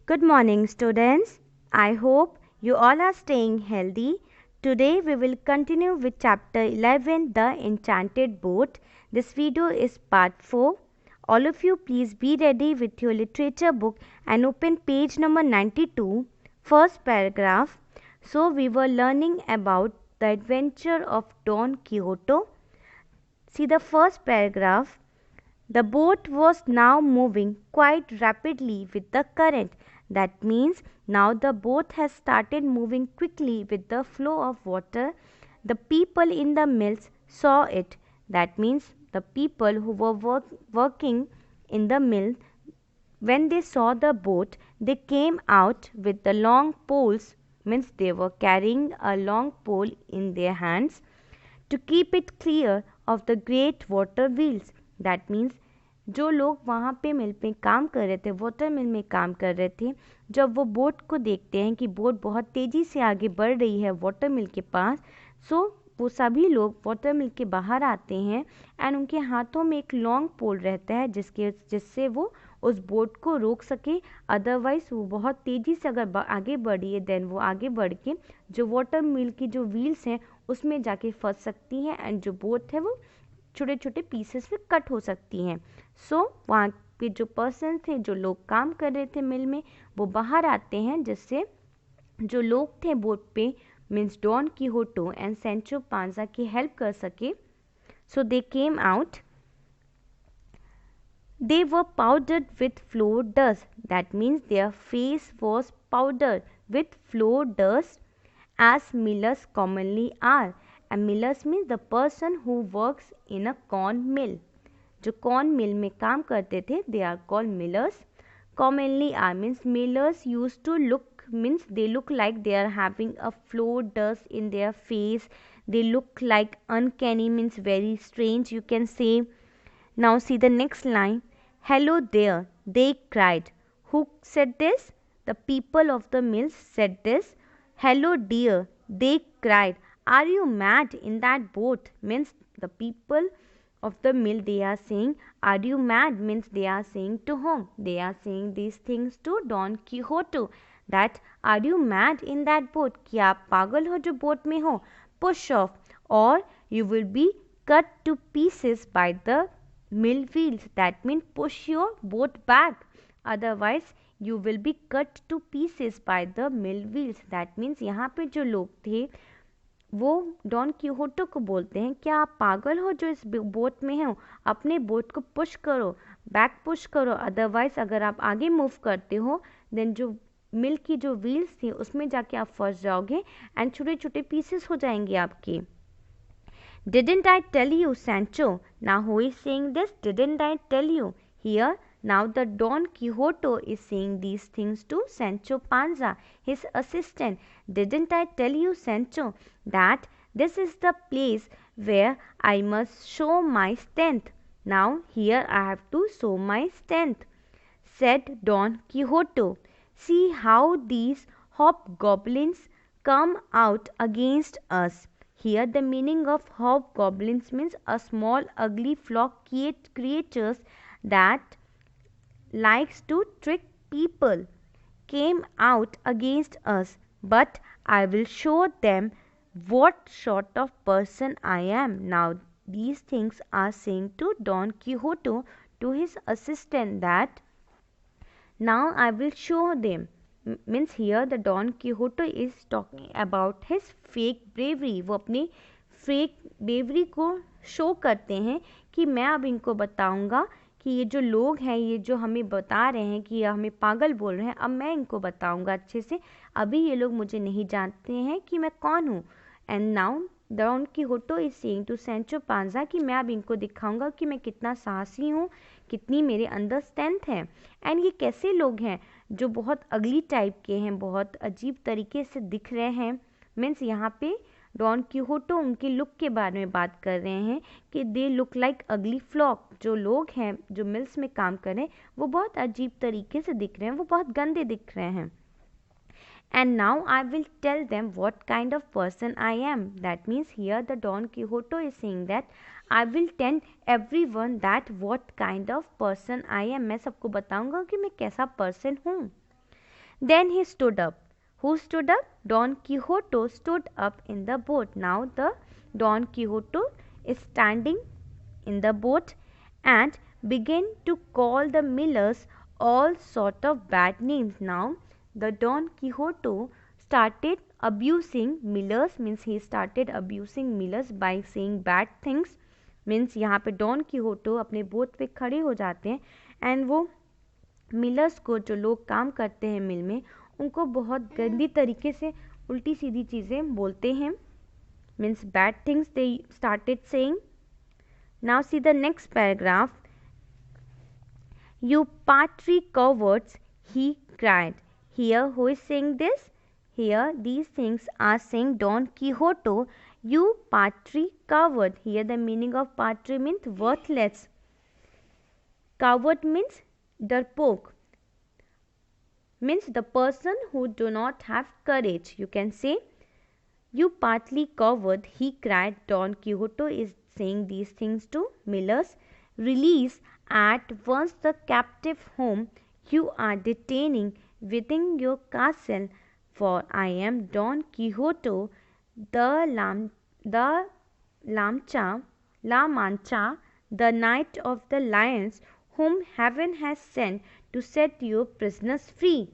Good morning, students. I hope you all are staying healthy. Today we will continue with chapter 11, The Enchanted Boat. This video is part 4. All of you please be ready with your literature book and open page number 92, first paragraph. So we were learning about the adventure of Don Quixote. See the first paragraph. The boat was now moving quite rapidly with the current. That means now the boat has started moving quickly with the flow of water. The people in the mills saw it. That means the people who were working in the mill, when they saw the boat, they came out with the long poles, means they were carrying a long pole in their hands to keep it clear of the great water wheels. That means जो लोग वहाँ पे मिल पे काम कर रहे थे, water मिल में काम कर रहे थे, जब वो बोट को देखते हैं कि बोट बहुत तेज़ी से आगे बढ़ रही है वाटर मिल के पास, सो वो सभी लोग वाटर मिल के बाहर आते हैं एंड उनके हाथों में एक लॉन्ग पोल रहता है जिससे वो उस बोट को रोक सके. अदरवाइज़ वो बहुत तेज़ी से अगर आगे बढ़ी है देन वो आगे बढ़ के जो वाटर मिल की जो व्हील्स हैं उसमें जाके फंस सकती हैं एंड जो बोट है वो छोटे छोटे पीसेस में कट हो सकती हैं. सो वहाँ पे जो पर्सन थे, जो लोग काम कर रहे थे मिल में, वो बाहर आते हैं जिससे जो लोग थे बोट पे means Don Quixote and Sancho Panza की हेल्प कर सके. So they came out. They were powdered with flour dust. That means their face was powdered with flour dust as millers commonly are. And millers means the person who works in a corn mill. जो corn मिल में काम करते थे they are called millers. Commonly are means millers used to look means they look like they are having a flour dust in their face. They look like uncanny means very strange you can say. Now see the next line. Hello there, they cried. Who said this? The people of the mills said this. Hello dear, they cried. Are you mad in that boat? Means the people of the mill they are saying, are you mad? Means they are saying to whom? They are saying these things to Don Quixote. That are you mad in that boat? क्या आप पागल हो जो boat में हो? Push off or you will be cut to pieces by the mill wheels. That means push your boat back, otherwise you will be cut to pieces by the mill wheels. That means यहाँ पे जो लोग थे वो don क्यूहोटो को बोलते हैं क्या आप पागल हो जो इस बोट में हो, अपने बोट को पुश करो, बैक पुश करो, अदरवाइज अगर आप आगे मूव करते हो देन जो मिल की जो व्हील्स थी उसमें जाके आप फंस जाओगे एंड छोटे छोटे पीसेस हो जाएंगे आपके. Didn't I tell you, Sancho? Now who is saying this? Didn't I tell you? Here, now the Don Quixote is saying these things to Sancho Panza, his assistant. Didn't I tell you, Sancho, that this is the place where I must show my strength? Now here I have to show my strength, said Don Quixote. See how these hobgoblins come out against us. Here the meaning of hobgoblins means a small ugly flock creatures that likes to trick people came out against us, but I will show them what sort of person I am. Now these things are saying to Don Quixote to his assistant that now I will show them. Means here the Don Quixote is talking about his fake bravery. वो अपनी fake bravery को show करते हैं कि मैं अब इनको बताऊंगा कि ये जो लोग हैं, ये जो हमें बता रहे हैं कि ये हमें पागल बोल रहे हैं, अब मैं इनको बताऊंगा अच्छे से. अभी ये लोग मुझे नहीं जानते हैं कि मैं कौन हूँ. And now Don Quixote is saying to Sancho Panza कि मैं अब इनको दिखाऊंगा कि मैं कितना साहसी हूँ, कितनी मेरे अंदर स्ट्रेंथ है. एंड ये कैसे लोग हैं जो बहुत अगली टाइप के हैं, बहुत अजीब तरीके से दिख रहे हैं. मीन्स यहाँ पे डॉन कीहोटो उनके लुक के बारे में बात कर रहे हैं कि दे लुक लाइक अगली फ्लॉक. जो लोग हैं जो मिल्स में काम कर रहे हैं वो बहुत अजीब तरीके से दिख रहे हैं, वो बहुत गंदे दिख रहे हैं. And now I will tell them what kind of person I am. That means here the Don Quixote is saying that I will tell everyone that what kind of person I am. मैं सबको बताऊंगा कि मैं कैसा person हूँ. Then he stood up. Who stood up? Don Quixote stood up in the boat. Now the Don Quixote is standing in the boat and began to call the millers all sort of bad names. Now the Don Quixote started abusing millers, means he started abusing millers by saying bad things. Means यहाँ पे don कीहोटो अपने boat पे खड़े हो जाते हैं and वो millers को, जो लोग काम करते हैं मिल में, उनको बहुत गंदी तरीके से उल्टी सीधी चीज़ें बोलते हैं. Means bad things they started saying. Now see the next paragraph. You partry cowards, he cried. Here, who is saying this? Here, these things are saying Don Quixote, you partry coward. Here, the meaning of partry means worthless. Coward means darpok, means the person who do not have courage. You can say, you partly coward, he cried. Don Quixote is saying these things to millers. Release at once the captive whom you are detaining within your castle, for I am Don Quixote, the La Mancha, the Knight of the Lions, whom heaven has sent to set your prisoners free.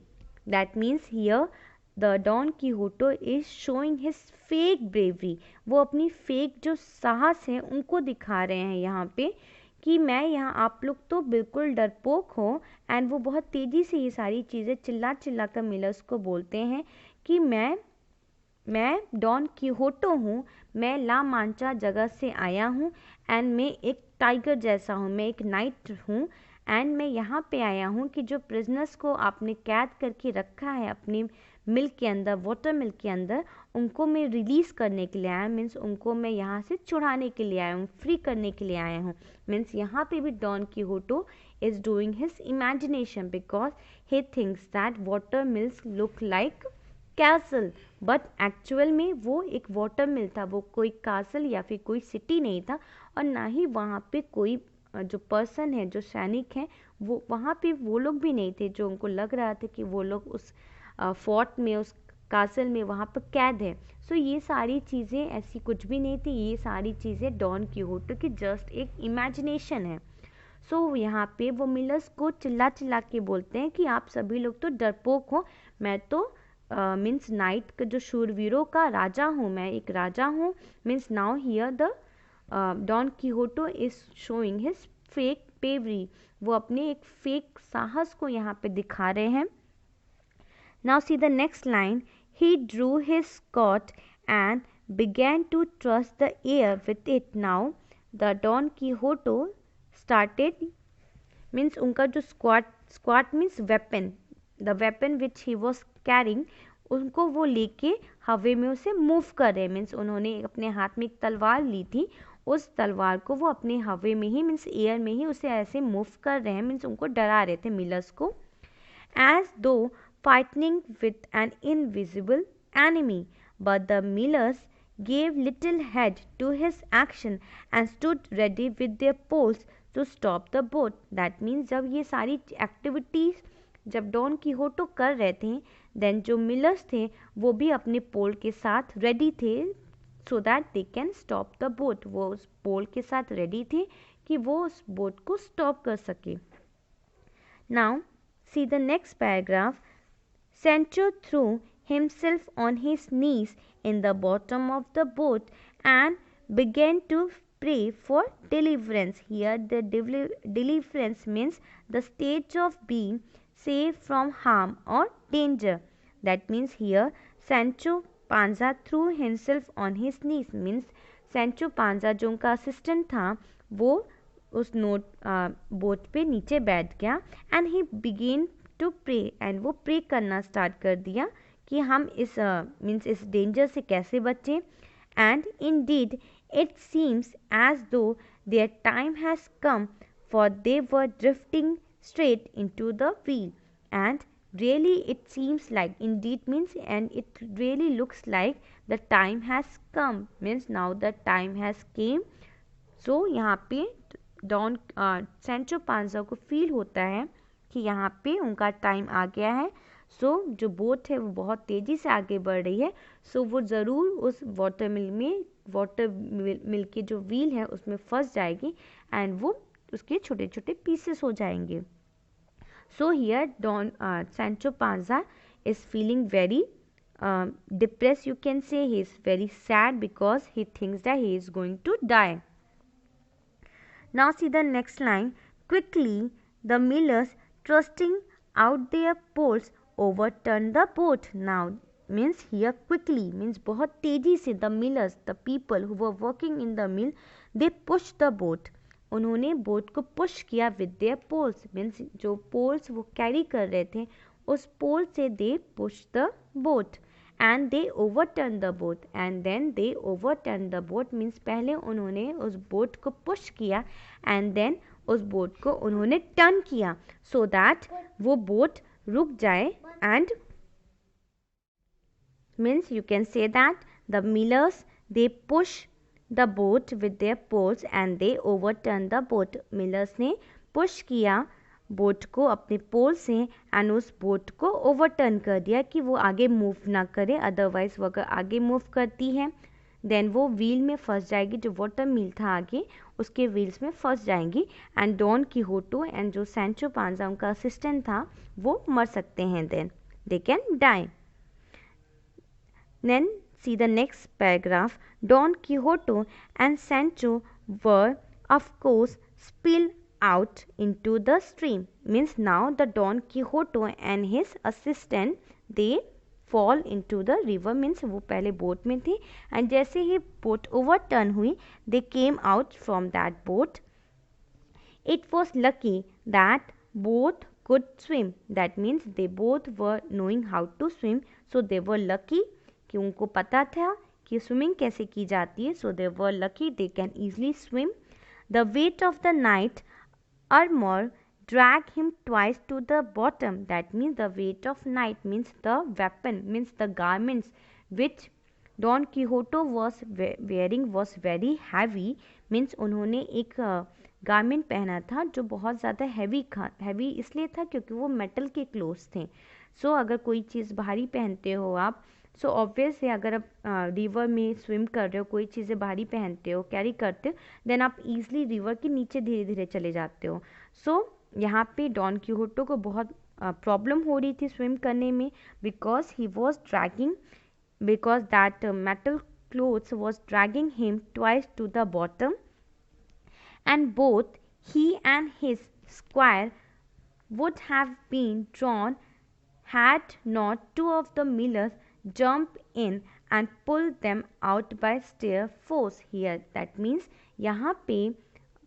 That means here the Don Quixote is showing his fake bravery. वो अपनी fake जो साहस है उनको दिखा रहे हैं यहाँ पे कि मैं यहाँ, आप लोग तो बिल्कुल डरपोक हो. एंड वो बहुत तेज़ी से ये सारी चीज़ें चिल्ला चिल्ला कर मिलर्स को बोलते हैं कि मैं डॉन कीहोटो हूँ, मैं ला मांचा जगह से आया हूँ एंड मैं एक टाइगर जैसा हूँ, मैं एक नाइट हूँ एंड मैं यहाँ पे आया हूँ कि जो प्रिजनर्स को आपने कैद करके रखा है अपनी मिल्क के अंदर, वाटर मिल्क के अंदर, उनको मैं रिलीज़ करने के लिए आया. मीन्स उनको मैं यहाँ से छुड़ाने के लिए आया हूँ, फ्री करने के लिए आया हूँ. मीन्स यहाँ पे भी Don Quixote is doing his imagination because he thinks that water mill look like castle, but actual में वो एक वाटर मिल था, वो कोई कासल या फिर कोई सिटी नहीं था. और ना ही वहाँ पे कोई जो पर्सन है, जो सैनिक हैं, वो वहाँ पे वो लोग भी नहीं थे जो उनको लग रहा था कि वो लोग उस फोर्ट में, उस कासल में वहाँ पर कैद है. सो ये सारी चीज़ें ऐसी कुछ भी नहीं थी, ये सारी चीज़ें डॉन कीहोटो की जस्ट एक इमेजिनेशन है. सो यहाँ पे वो मिलर्स को चिल्ला चिल्ला के बोलते हैं कि आप सभी लोग तो डरपोक हो, मैं तो मीन्स नाइट का जो शूरवीरों का राजा हूँ, मैं एक राजा हूँ. Means now here the Don Quixote is showing his fake bravery. वो अपने एक फेक साहस को यहाँ पे दिखा रहे हैं. Now see the next line. He drew his sword and began to thrust the air with it. Now the Don Quixote started, means उनका जो squad means weapon, the weapon which he was carrying, उनको वो लेके हवे में उसे move कर रहे. मीन्स उन्होंने अपने हाथ में एक तलवार ली थी, उस तलवार को वो अपने हवे में ही, मीन्स एयर में ही उसे ऐसे मूव कर रहे हैं. मीन्स उनको डरा रहे थे मिलर्स को. As though fighting with an invisible enemy, but the millers gave little heed to his action and stood ready with their poles to stop the boat. That means जब ये सारी एक्टिविटीज़ जब don कीहोटो कर रहे थे, then जो millers थे वो भी अपने पोल के साथ रेडी थे so that they can stop the boat. वो उस पोल के साथ रेडी थे कि वो उस बोट को स्टॉप कर सके. Now see the next paragraph. Sancho threw himself on his knees in the bottom of the boat and began to pray for deliverance. Here the deliverance means the stage of being saved from harm or danger. That means here Sancho Panza threw himself on his knees, means Sancho Panza जो उनका assistant था वो उस boat पे नीचे बैठ गया and he begin to pray, and वो प्रे करना स्टार्ट कर दिया कि हम इस मीन्स इस डेंजर से कैसे बचें. And indeed it seems as though their time has come for they were drifting straight into the wheel. And really it seems like, indeed means and it really looks like the time has come, means now the time has came. so यहाँ पे don Sancho Panja को feel होता है कि यहाँ पे उनका time आ गया है. सो जो बोट है वो बहुत तेज़ी से आगे बढ़ रही है, सो वो ज़रूर उस वाटर मिल के जो व्हील है उसमें फंस जाएगी एंड वो उसके छोटे छोटे पीसेस हो जाएंगे. So here Sancho Panza is feeling very depressed, you can say. He is very sad because he thinks that he is going to die. Now see the next line. Quickly the millers, thrusting out their poles, overturned the boat. Now means here quickly means बहुत तेजी से the millers, the people who were working in the mill, they pushed the boat. उन्होंने boat को push किया with their poles means जो poles वो carry कर रहे थे उस पोल से they push the boat and they overturn the boat and then they overturn the boat means पहले उन्होंने उस बोट को पुश किया एंड देन उस बोट को उन्होंने टर्न किया सो दैट वो बोट रुक जाए and means you can say that the millers they push the boat with their poles and they overturned the boat. Millers ने पुश किया बोट को अपने पोल से एंड उस बोट को ओवरटर्न कर दिया कि वो आगे मूव ना करे, अदरवाइज वो अगर आगे मूव करती है देन वो व्हील में फंस जाएगी, जो वाटर मिल था आगे उसके व्हील्स में फंस जाएंगी एंड डॉन कीहोटो एंड जो सैंचो पांजा उनका असिस्टेंट था वो मर सकते हैं, then they can die. Then see the next paragraph. Don Quixote and Sancho were of course spilled out into the stream. Means now the Don Quixote and his assistant they fall into the river. Means वो पहले boat में थे and जैसे ही boat overturn हुई they came out from that boat. It was lucky that both could swim. That means they both were knowing how to swim. So they were lucky कि उनको पता था कि स्विमिंग कैसे की जाती है. So they were lucky they can easily swim. The weight of the knight armor drag him twice to the bottom. That means the weight of night means the weapon means the garments which Don Quixote was wearing was very heavy. means उन्होंने एक garment पहना था जो बहुत ज़्यादा heavy इसलिए था क्योंकि वो मेटल के क्लोथ्स थे. सो अगर कोई चीज़ भारी पहनते हो आप सो ऑब्वियस है अगर आप रिवर में स्विम कर रहे हो कोई चीज़ें भारी पहनते हो कैरी करते हो देन आप ईजिली रिवर के नीचे धीरे धीरे चले जाते हो. सो यहाँ पे डॉन क्यूहोटो को बहुत प्रॉब्लम हो रही थी स्विम करने में because he was dragging because that metal clothes was dragging him twice to the bottom and both he and his squire would have been drawn had not two of the millers jumped in and pulled them out by sheer force. Here that means यहाँ पे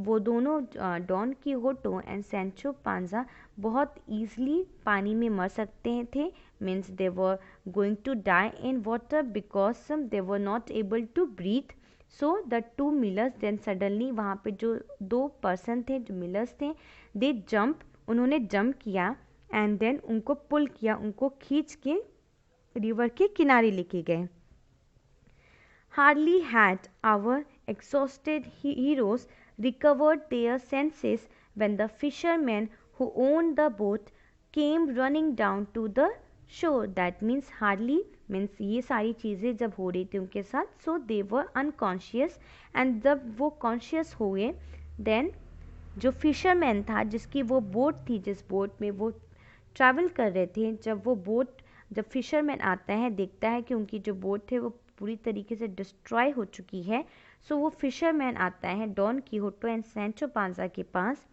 वो दोनों Don Quixote and Sancho Panza बहुत easily पानी में मर सकते थे. Means they were going to die in water because they were not able to breathe. So the two millers then suddenly वहाँ पे जो दो पर्सन थे जो मिलर्स थे दे उन्होंने जंप किया एंड देन उनको पुल किया, उनको खींच के रिवर के किनारे लेके गए. Hardly had our exhausted heroes recovered their senses when the fishermen who owned the boat came running down to the shore. That means hardly means ये सारी चीज़ें जब हो रही थी उनके साथ so they were unconscious and जब वो conscious हुए then जो फिशरमैन था जिसकी वो बोट थी जिस बोट में वो ट्रैवल कर रहे थे जब फिशरमैन आता है देखता है कि उनकी जो बोट है वो पूरी तरीके से डिस्ट्रॉय हो चुकी है. सो वो फिशरमैन आता है don Quixote and Sancho Panja के पास.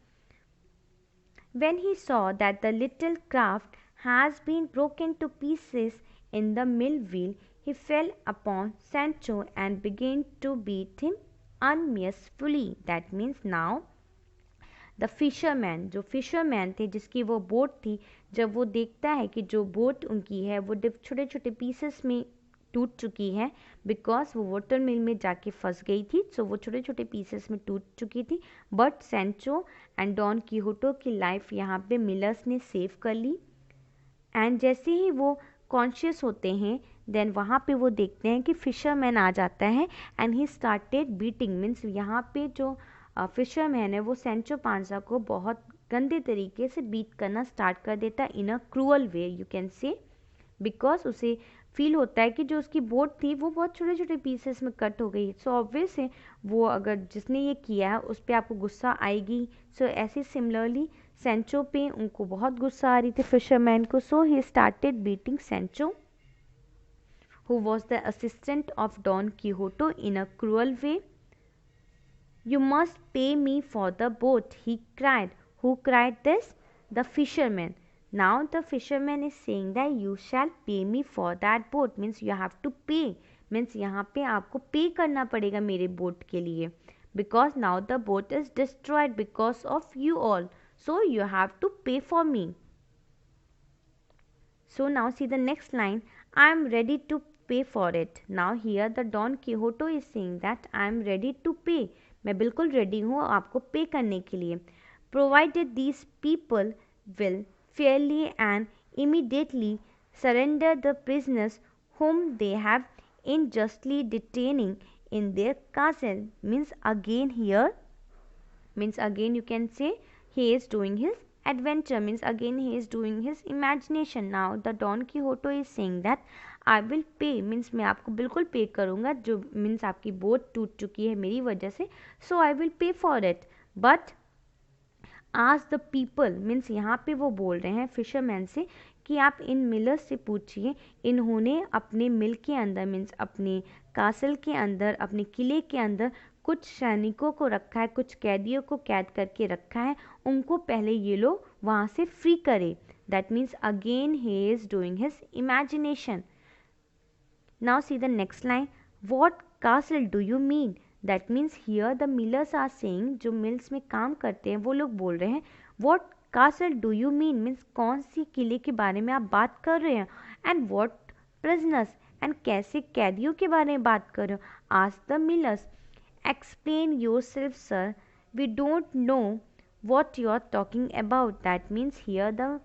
When he saw that the little craft has been broken to pieces in the mill wheel, he fell upon Sancho and began to beat him unmercifully. That means now the fisherman जो fisherman थे जिसकी वो boat थी जब वो देखता है कि जो बोट उनकी है वो छोटे छोटे पीसेस में टूट चुकी है बिकॉज वो वाटर मिल में जाके फंस गई थी. सो वो छोटे छोटे पीसेस में टूट चुकी थी बट सैंचो एंड डॉन कीहोटो की लाइफ यहाँ पे मिलर्स ने सेव कर ली. एंड जैसे ही वो कॉन्शियस होते हैं देन वहाँ पे वो देखते हैं कि फिशरमैन आ जाता है and he started beating. Means यहाँ पे जो फिशरमैन है वो सैंचो पांजा को बहुत गंदे तरीके से बीट करना स्टार्ट कर देता है in a cruel way you can say, because उसे फील होता है कि जो उसकी बोट थी वो बहुत छोटे छोटे पीसेस में कट हो गई। सो ऑब्वियस है वो अगर जिसने ये किया है उस पर आपको गुस्सा आएगी। सो ऐसे सिमिलरली सेंचो पे उनको बहुत गुस्सा आ रही थी फिशरमैन को। So he started beating Sancho who was the assistant of Don Quixote in a cruel way. You must pay me for the boat, he cried. Who cried this? The fisherman. Now the fisherman is saying that you shall pay me for that boat, means you have to pay, means यहाँ पे आपको पे करना पड़ेगा मेरे boat के लिए, because now the boat is destroyed because of you all, so you have to pay for me. So now see the next line, I am ready to pay for it. Now here the Don Quixote is saying that I am ready to pay. मैं बिल्कुल ready हूँ आपको पे करने के लिए. Provided these people will fairly and immediately surrender the prisoners whom they have unjustly detaining in their castle. Means again here, means again you can say he is doing his adventure, means again he is doing his imagination. Now the Don Quixote is saying that I will pay, means मैं आपको बिल्कुल पे करूँगा, जो means आपकी boat टूट चुकी है मेरी वजह से, so I will pay for it. But आज द पीपल, मीन्स यहाँ पे वो बोल रहे हैं फिशरमैन से कि आप इन मिलर्स से पूछिए, इन्होंने अपने मिल के अंदर, मीन्स अपने कासल के अंदर, अपने किले के अंदर कुछ सैनिकों को रखा है, कुछ कैदियों को कैद करके रखा है, उनको पहले ये लोग वहाँ से फ्री करे. That means again he is doing his imagination. Now see the next line, what castle do you mean? That means here the millers are saying, जो मिल्स में काम करते हैं वो लोग बोल रहे हैं, what castle do you mean, means कौन सी किले के बारे में आप बात कर रहे हैं, एंड वॉट प्रिजनर्स, एंड कैसे कैदियों के बारे में बात कर रहे हो. Asked the millers. Explain yourself sir, we don't know what you are talking about. That means here the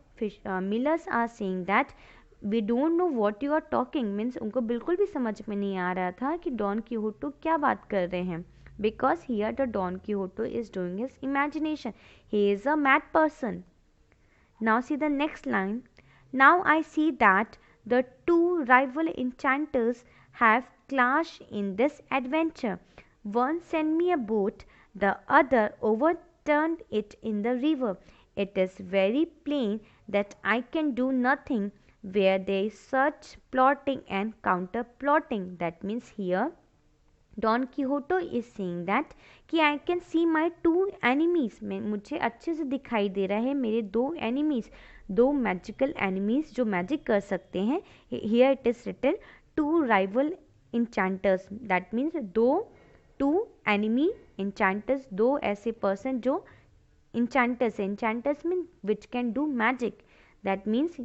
millers are saying that we don't know what you are talking, means उनको बिल्कुल भी समझ में नहीं आ रहा था कि डॉन कीहोटो क्या बात कर रहे हैं, because here the Don Quixote is doing his imagination. He is a mad person. Now see the next line. Now I see that the two rival enchanters have clashed in this adventure. One sent me a boat, the other overturned it in the river. It is very plain that I can do nothing where there is such plotting and counter plotting. That means here Don Quixote is saying that कि I can see my two enemies, मुझे अच्छे से दिखाई दे रहा है मेरे दो enemies, दो magical enemies जो magic कर सकते हैं. Here it is written two rival enchanters. That means two enemy enchanters, दो ऐसे person जो enchanters है. enchanters mean which can do magic. That means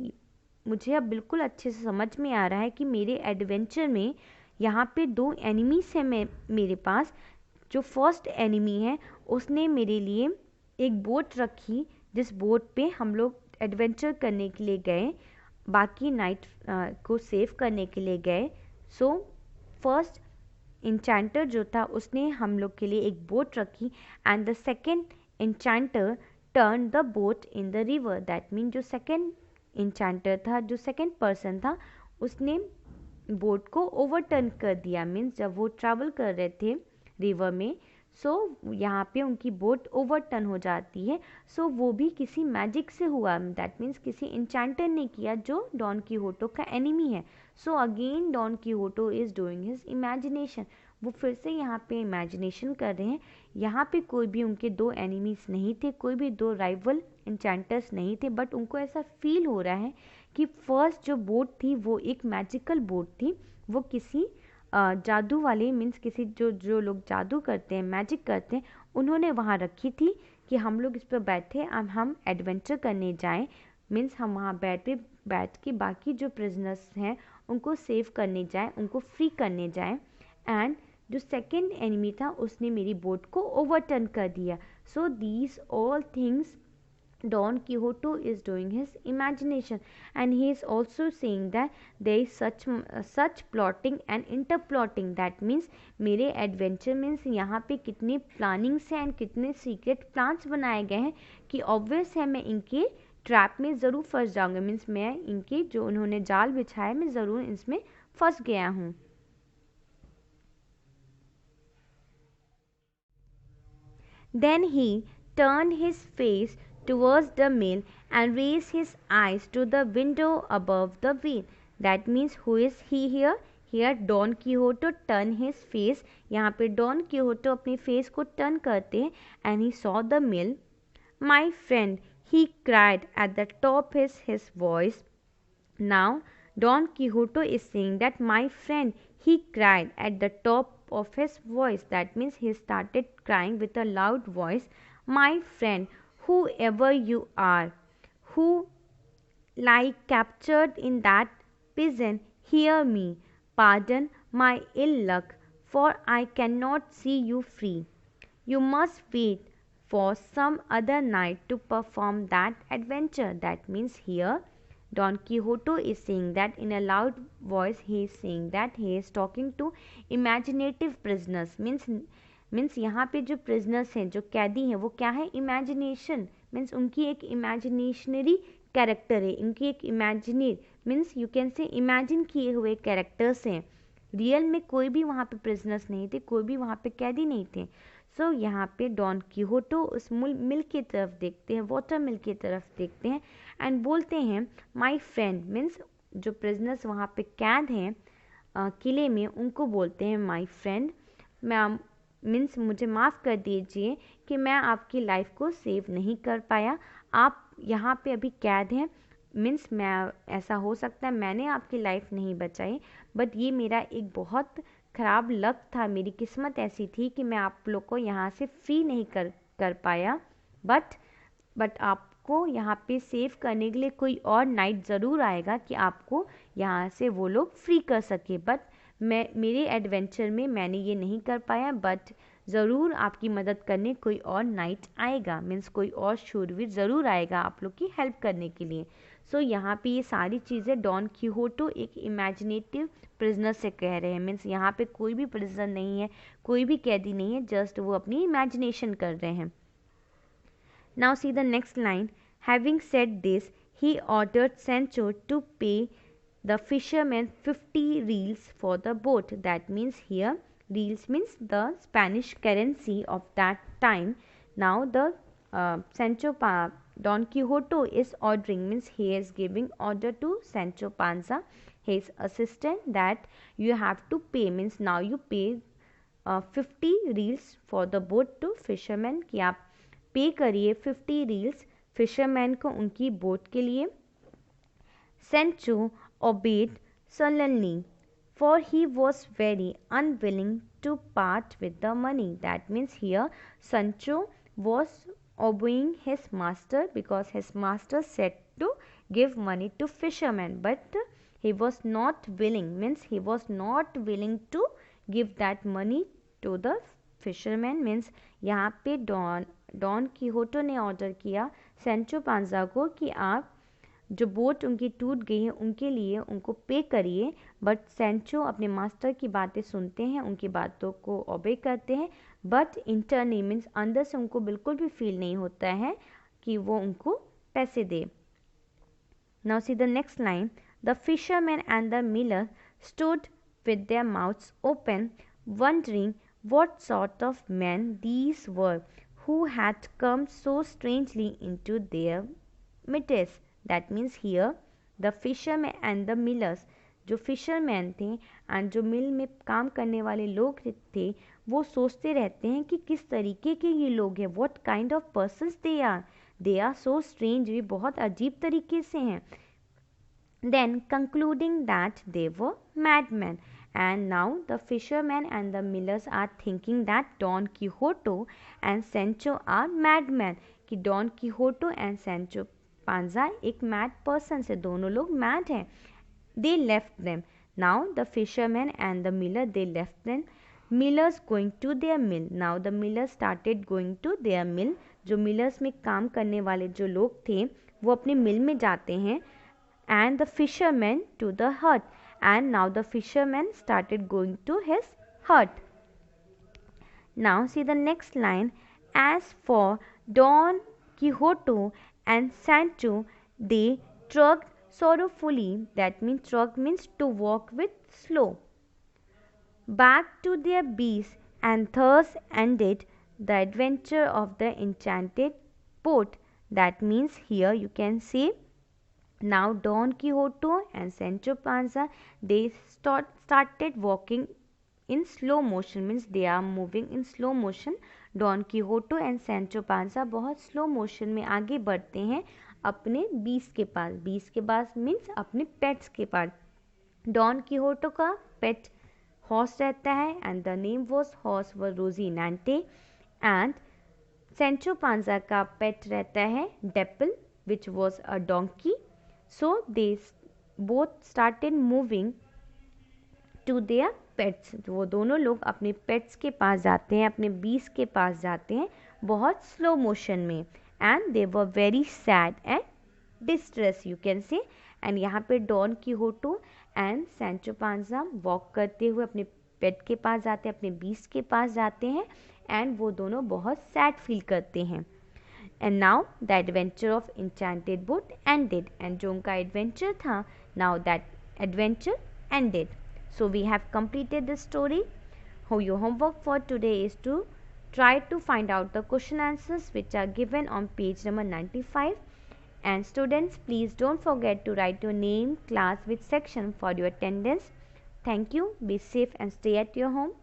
मुझे अब बिल्कुल अच्छे से समझ में आ रहा है कि मेरे एडवेंचर में यहाँ पे दो एनिमीज हैं मेरे पास. जो फर्स्ट एनिमी है उसने मेरे लिए एक बोट रखी, जिस बोट पे हम लोग एडवेंचर करने के लिए गए, बाकी नाइट को सेव करने के लिए गए. सो फर्स्ट इंचेंटर जो था उसने हम लोग के लिए एक बोट रखी, and the second enchanter turn the boat in the river. That mean जो सेकेंड इंचेंटर था, जो सेकेंड पर्सन था, उसने बोट को ओवरटर्न कर दिया. मीन्स जब वो ट्रैवल कर रहे थे रिवर में, सो यहाँ पे उनकी बोट ओवरटर्न हो जाती है. सो वो भी किसी मैजिक से हुआ. दैट मीन्स किसी इंचेंटर ने किया जो डॉन कीहोटो का एनिमी है. So again Don Quixote is doing his imagination. वो फिर से यहाँ पे इमेजिनेशन कर रहे हैं. यहाँ पे कोई भी उनके दो एनिमीज नहीं थे, कोई भी दो राइवल इंचेंटर्स नहीं थे, बट उनको ऐसा फील हो रहा है कि फर्स्ट जो बोट थी वो एक मैजिकल बोट थी. वो किसी जादू वाले, मीन्स किसी जो लोग जादू करते हैं, मैजिक करते हैं, उन्होंने वहाँ रखी थी कि हम लोग इस पर बैठे हम एडवेंचर करने जाएं. मीन्स हम वहाँ बैठ के बाकी जो प्रिजनर्स हैं उनको सेव करने जाएं, उनको फ्री करने जाएं. एंड जो सेकेंड एनिमी था उसने मेरी बोट को ओवरटर्न कर दिया. So these all things Don Quixote is doing his imagination, and he is also saying that there is such plotting and interplotting. That means मेरे एडवेंचर मीन्स यहाँ पे कितने प्लानिंग से एंड कितने सीक्रेट प्लान्स बनाए गए हैं कि ऑब्वियस है मैं इनके ट्रैप में ज़रूर फंस जाऊँगा, मीन्स मैं इनके जो उन्होंने जाल बिछाया मैं ज़रूर इसमें फंस गया हूँ. Then he turned his face towards the mill and raised his eyes to the window above the wheel. That means who is he here? Here Don Quixote turned his face. यहाँ पे Don Quixote अपने face को turn करते हैं and he saw the mill. My friend, he cried at the top of his voice. Now Don Quixote is saying that my friend, he cried at the top of his voice. That means he started crying with a loud voice. My friend, whoever you are, who lie captured in that prison, hear me. Pardon my ill luck, for I cannot see you free. You must wait for some other night to perform that adventure. That means here Don Quixote is saying that in a loud voice. He is saying that he is talking to imaginative prisoners. Means यहाँ पे जो prisoners हैं, जो कैदी हैं, वो क्या है? इमेजिनेशन. मीन्स उनकी एक इमेजिनेशनरी कैरेक्टर है, उनकी एक इमेजिनरी मीन्स यू कैन से इमेजिन किए हुए कैरेक्टर्स हैं. रियल में कोई भी वहाँ पे प्रिजनर्स नहीं थे, कोई भी वहाँ पे कैदी नहीं थे. सो यहाँ पे डॉन कीहोटो उस मिल की तरफ देखते हैं, वाटर मिल की तरफ देखते हैं एंड बोलते हैं माय फ्रेंड. मीन्स जो प्रिजनर्स वहाँ पे कैद हैं किले में, उनको बोलते हैं माय फ्रेंड. मैं मीन्स मुझे माफ़ कर दीजिए कि मैं आपकी लाइफ को सेव नहीं कर पाया. आप यहाँ पे अभी कैद हैं. मीन्स मैं ऐसा हो सकता है मैंने आपकी लाइफ नहीं बचाई, बट ये मेरा एक बहुत ख़राब लक था, मेरी किस्मत ऐसी थी कि मैं आप लोग को यहाँ से फ्री नहीं कर पाया. बट आपको यहाँ पे सेव करने के लिए कोई और नाइट ज़रूर आएगा कि आपको यहाँ से वो लोग फ्री कर सके. बट मेरे एडवेंचर में मैंने ये नहीं कर पाया, बट ज़रूर आपकी मदद करने कोई और नाइट आएगा. मीन्स कोई और शूरवीर ज़रूर आएगा आप लोग की हेल्प करने के लिए. सो यहाँ पे ये सारी चीज़ें डॉन कीहोटो एक इमेजिनेटिव प्रिजनर से कह रहे हैं. मीन्स यहाँ पे कोई भी प्रिजनर नहीं है, कोई भी कैदी नहीं है, जस्ट वो अपनी इमेजिनेशन कर रहे हैं. Now see the next line. Having said this he ordered Sancho to pay the fisherman 50 reals for the boat. That means here reals means the Spanish currency of that time. Now the Don Quixote is ordering, means he is giving order to Sancho Panza, his assistant, that you have to pay, means now you pay 50 reals for the boat to fisherman, कि आप पे करिए 50 reals fisherman को उनकी boat के लिए. Sancho obeyed sullenly, for he was very unwilling to part with the money. That means here Sancho was obeying his master because his master said to give money to fisherman, but he was not willing, means he was not willing to give that money to the fisherman. means यहाँ पे don कीहोटो ने order किया Sancho Panja को कि आप जो boat उनकी टूट गई है उनके लिए उनको पे करिए. बट सेंचो अपने मास्टर की बातें सुनते हैं, उनकी बातों को ओबे करते हैं, बट इंटरनली मीन्स अंदर से उनको बिल्कुल भी फील नहीं होता है कि वो उनको पैसे दे. Now see the next line. The fisherman and the miller stood with their mouths open, wondering what sort of men these were who had come so strangely into their midst. That means here the fishermen and the millers, जो fisherman थे and जो मिल में काम करने वाले लोग थे, वो सोचते रहते हैं कि किस तरीके के ये लोग हैं. What kind of persons they are so strange, ये बहुत अजीब तरीके से हैं. Then concluding that they were madmen. And now the fishermen and the millers are thinking that Don Quixote and Sancho are madmen, कि Don Quixote and Sancho Panza एक mad person से, दोनों लोग mad हैं. They left them. Now the fishermen and the miller, they left them. Millers going to their mill. Now the millers started going to their mill जो millers में काम करने वाले जो लोग थे वो अपने मिल में जाते हैं, and the fisherman to the hut, and now the fisherman started going to his hut. Now see the next line. As for Don Quixote and Sancho, they trudged sorrowfully. That means trudge means to walk with slow back to their beasts, and thus ended the adventure of the enchanted boat. That means here you can see, now Don Quixote and Sancho Panza, they started walking in slow motion, means they are moving in slow motion. Don Quixote and Sancho Panza बहुत slow motion में आगे बढ़ते हैं अपने बीस के पास. बीस के पास मीन्स अपने पेट्स के पास. डॉन किहोटो का पेट हॉर्स रहता है and the name was horse व रोजीनांटे, एंड सेंचो पांजा का पेट रहता है Dapple which was a donkey. So they both started moving to their pets. वो दोनों लोग अपने पेट्स के पास जाते हैं, अपने बीस के पास जाते हैं बहुत स्लो मोशन में, and they were very sad and distress you can say. And यहाँ पे Don Quixote and Sancho Panza walk करते हुए अपने पेट के पास जाते हैं, अपने बीस के पास जाते हैं, एंड वो दोनों बहुत सैड फील करते हैं. And now the adventure of enchanted boat ended. And जो उनका एडवेंचर था, now that adventure ended. So we have completed the story. Your homework for today is to try to find out the question answers which are given on page number 95. And students, please don't forget to write your name, class, which section for your attendance. Thank you. Be safe and stay at your home.